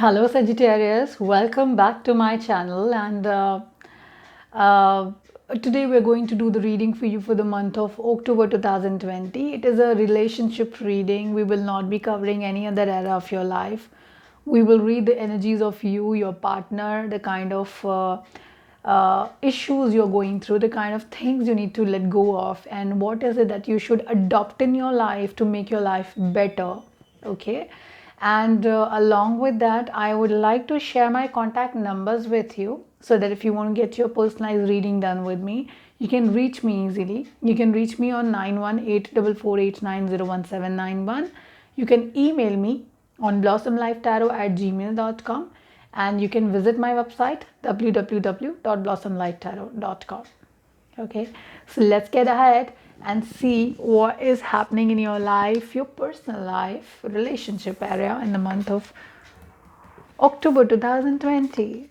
Hello Sagittarius, welcome back to my channel and uh, today we're going to do the reading for you for the month of October 2020. It is a relationship reading. We will not be covering any other era of your life. We will read the energies of you, your partner, the kind of issues you're going through, the kind of things you need to let go of, and what is it that you should adopt in your life to make your life better. Okay, and along with that, I would like to share my contact numbers with you so that if you want to get your personalized reading done with me, you can reach me easily. You can reach me on 918448901791. You can email me on blossomlifetarot@gmail.com, and you can visit my website www.blossomlifetarot.com. Okay, so let's get ahead and see what is happening in your life, your personal life, relationship area in the month of October 2020.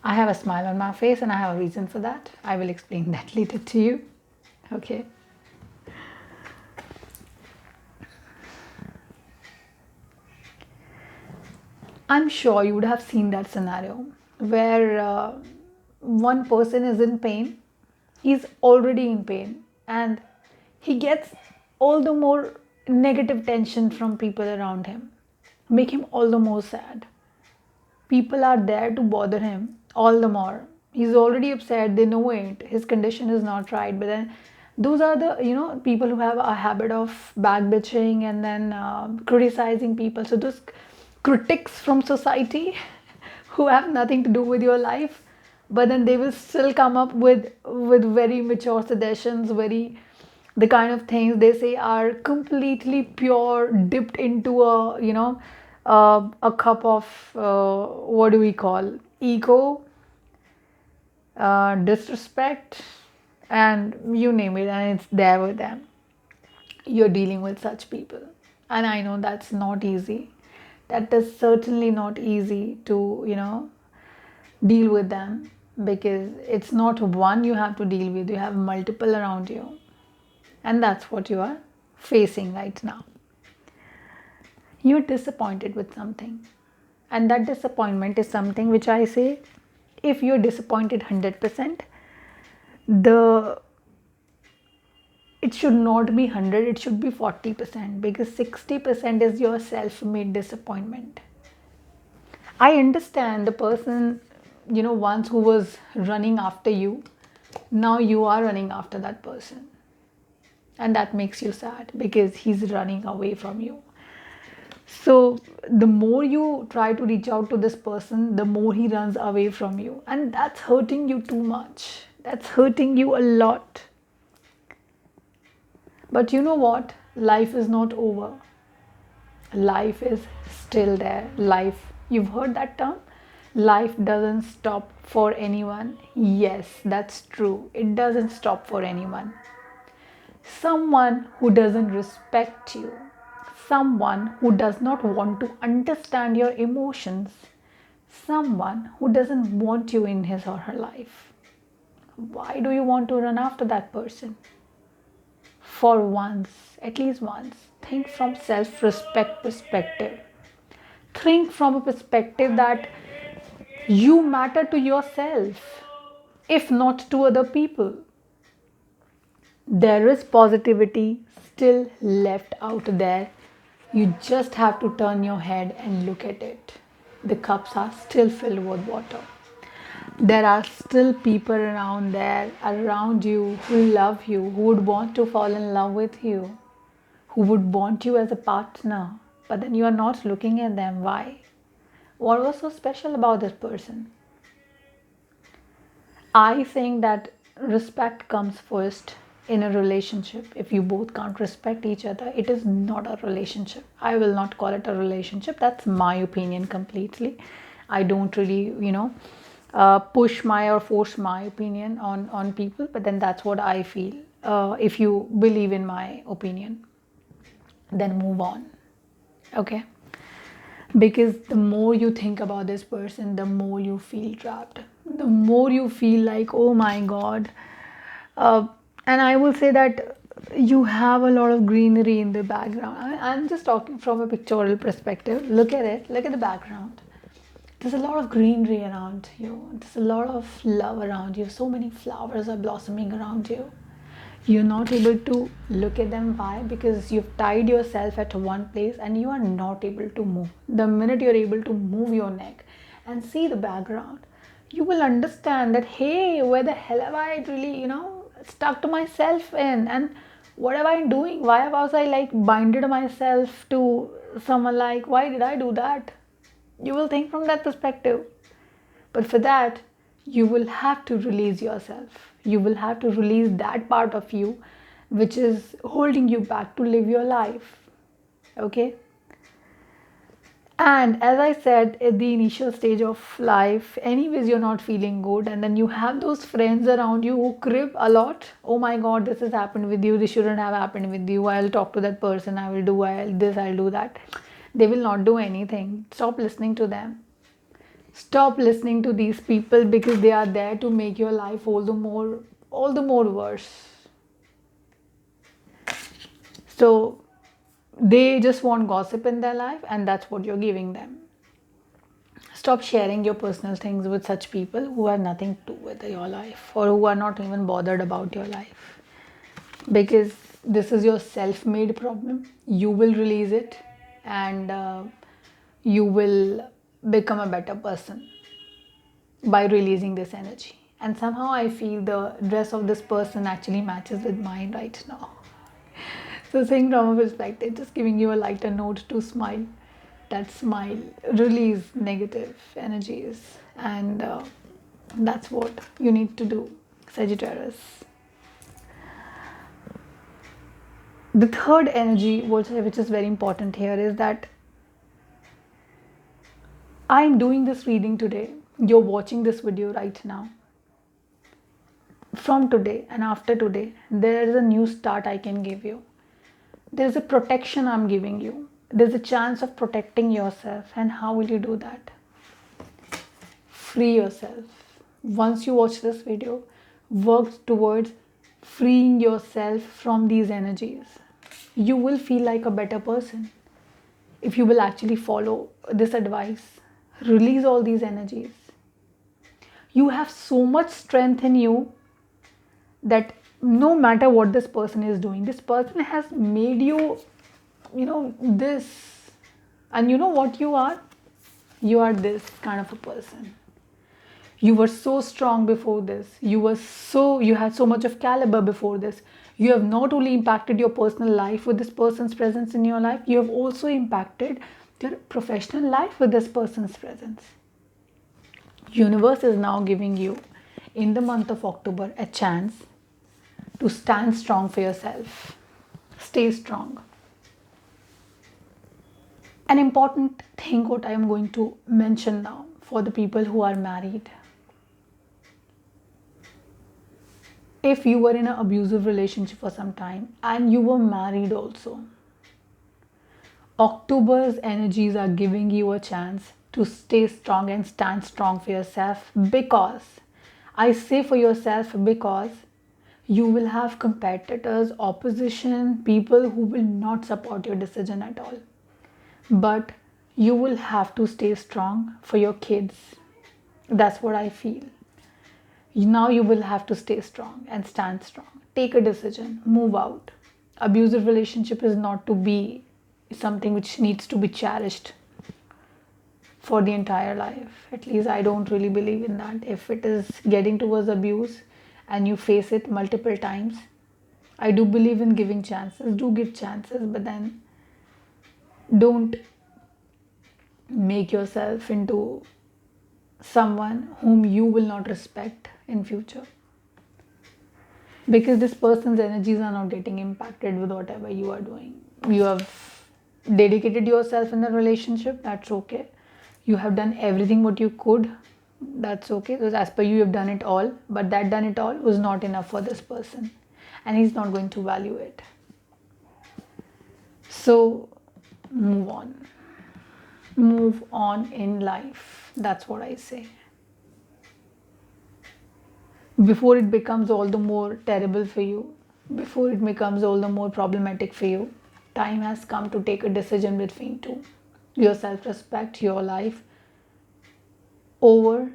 I have a smile on my face and I have a reason for that. I will explain that later to you. Okay. I'm sure you would have seen that scenario where one person is in pain, he's already in pain, and he gets all the more negative tension from people around him, make him all the more sad. People are there to bother him all the more. He's already upset, they know it, his condition is not right, but then those are the people who have a habit of back bitching and then criticizing people. So those critics from society who have nothing to do with your life, but then they will still come up with very mature suggestions, very the kind of things they say are completely pure, dipped into a cup of what do we call ego, disrespect, and you name it, and it's there with them. You're dealing with such people, and I know that's not easy. That is certainly not easy to deal with them, because it's not one you have to deal with, you have multiple around you, and that's what you are facing right now. You're disappointed with something, and that disappointment is something which I say, if you're disappointed 100%, the it should not be 100, it should be 40%, because 60% is your self-made disappointment. I understand the person, once who was running after you, now you are running after that person, and that makes you sad because he's running away from you. So the more you try to reach out to this person, the more he runs away from you, and that's hurting you too much. That's hurting you a lot. But you know what? Life is not over. Life is still there. Life, you've heard that term? Life doesn't stop for anyone. Yes, that's true. It doesn't stop for anyone. Someone who doesn't respect you, someone who does not want to understand your emotions, someone who doesn't want you in his or her life. Why do you want to run after that person? For once, at least once, think from self-respect perspective. Think from a perspective that you matter to yourself, if not to other people. There is positivity still left out there. You just have to turn your head and look at it. The cups are still filled with water. There are still people around there, around you, who love you, who would want to fall in love with you, who would want you as a partner, but then you are not looking at them. Why? What was so special about this person? I think that respect comes first in a relationship. If you both can't respect each other, it is not a relationship. I will not call it a relationship. That's my opinion completely. I don't really, push my or force my opinion on people, but then that's what I feel. If you believe in my opinion, then move on. Okay, because the more you think about this person, the more you feel trapped. the more you feel like, oh my god. uh, and I will say that you have a lot of greenery in the background. I'm just talking from a pictorial perspective. Look at it, look at the background. There's a lot of greenery around you, there's a lot of love around you, so many flowers are blossoming around you. You're not able to look at them. Why? Because you've tied yourself at one place and you are not able to move. The minute you're able to move your neck and see the background, you will understand that, hey, where the hell have I really, stuck to myself in? And what am I doing? Why was I like binded myself to someone? Like, why did I do that? You will think from that perspective. But for that, you will have to release yourself. You will have to release that part of you which is holding you back to live your life. Okay? And as I said, at the initial stage of life, anyways, you're not feeling good, and then you have those friends around you who crib a lot. Oh my god, this has happened with you, this shouldn't have happened with you. I'll talk to that person, I will do this, I'll do that. They will not do anything. Stop listening to them. Stop listening to these people because they are there to make your life all the more worse. So they just want gossip in their life, and that's what you're giving them. Stop sharing your personal things with such people who have nothing to do with your life or who are not even bothered about your life, because this is your self-made problem. You will release it, and you will become a better person by releasing this energy. And somehow I feel the dress of this person actually matches with mine right now. So, saying from a perspective, just giving you a lighter note to smile. That smile, release negative energies, and that's what you need to do, Sagittarius. The third energy, which is very important here, is that I'm doing this reading today. You're watching this video right now. From today and after today, there is a new start I can give you. There's a protection I'm giving you. There's a chance of protecting yourself. And how will you do that? Free yourself. Once you watch this video, work towards freeing yourself from these energies. You will feel like a better person if you will actually follow this advice. Release all these energies. You have so much strength in you that no matter what this person is doing, this person has made you, this. And you know what you are? You are this kind of a person. You were so strong before this. You had so much of caliber before this. You have not only impacted your personal life with this person's presence in your life, you have also impacted your professional life with this person's presence. Universe is now giving you, in the month of October, a chance to stand strong for yourself. Stay strong. An important thing what I am going to mention now for the people who are married. If you were in an abusive relationship for some time and you were married also, October's energies are giving you a chance to stay strong and stand strong for yourself, because I say for yourself because you will have competitors, opposition, people who will not support your decision at all. But you will have to stay strong for your kids. That's what I feel. Now you will have to stay strong and stand strong. Take a decision, move out. Abusive relationship is not to be something which needs to be cherished for the entire life. At least I don't really believe in that. If it is getting towards abuse and you face it multiple times, I do believe in giving chances. Do give chances, but then don't make yourself into someone whom you will not respect in future, because this person's energies are not getting impacted with whatever you are doing. You have dedicated yourself in the relationship, that's okay. You have done everything what you could, that's okay. Because as per you, you have done it all, but that done it all was not enough for this person, and he's not going to value it. So move on in life, that's what I say. before it becomes all the more terrible for you, before it becomes all the more problematic for you. Time has come to take a decision between two: your self respect, your life, over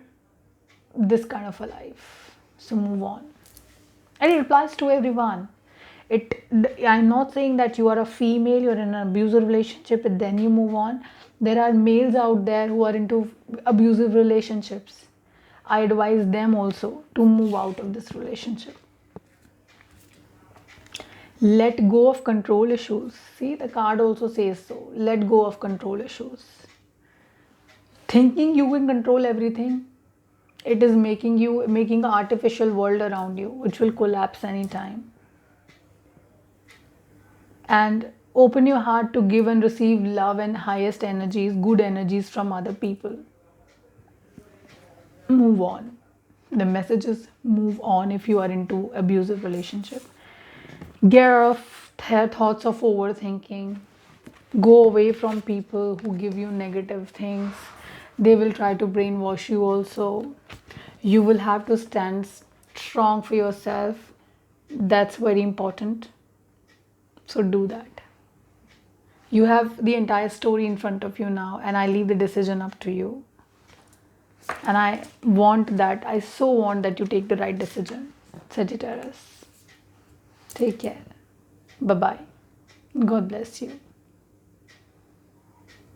this kind of a life. So move on. And it applies to everyone. It, I'm not saying that you are a female, you're in an abusive relationship, and then you move on. There are males out there who are into abusive relationships. I advise them also to move out of this relationship. Let go of control issues. See, the card also says so. Let go of control issues. Thinking you can control everything, it is making an artificial world around you which will collapse anytime. And open your heart to give and receive love and highest energies, good energies from other people. Move on. The message is move on if you are into abusive relationship. Get out of thoughts of overthinking. Go away from people who give you negative things. They will try to brainwash you also. You will have to stand strong for yourself. That's very important. So do that. You have the entire story in front of you now, and I leave the decision up to you. And I so want that you take the right decision. Sagittarius. Take care. Bye bye. God bless you.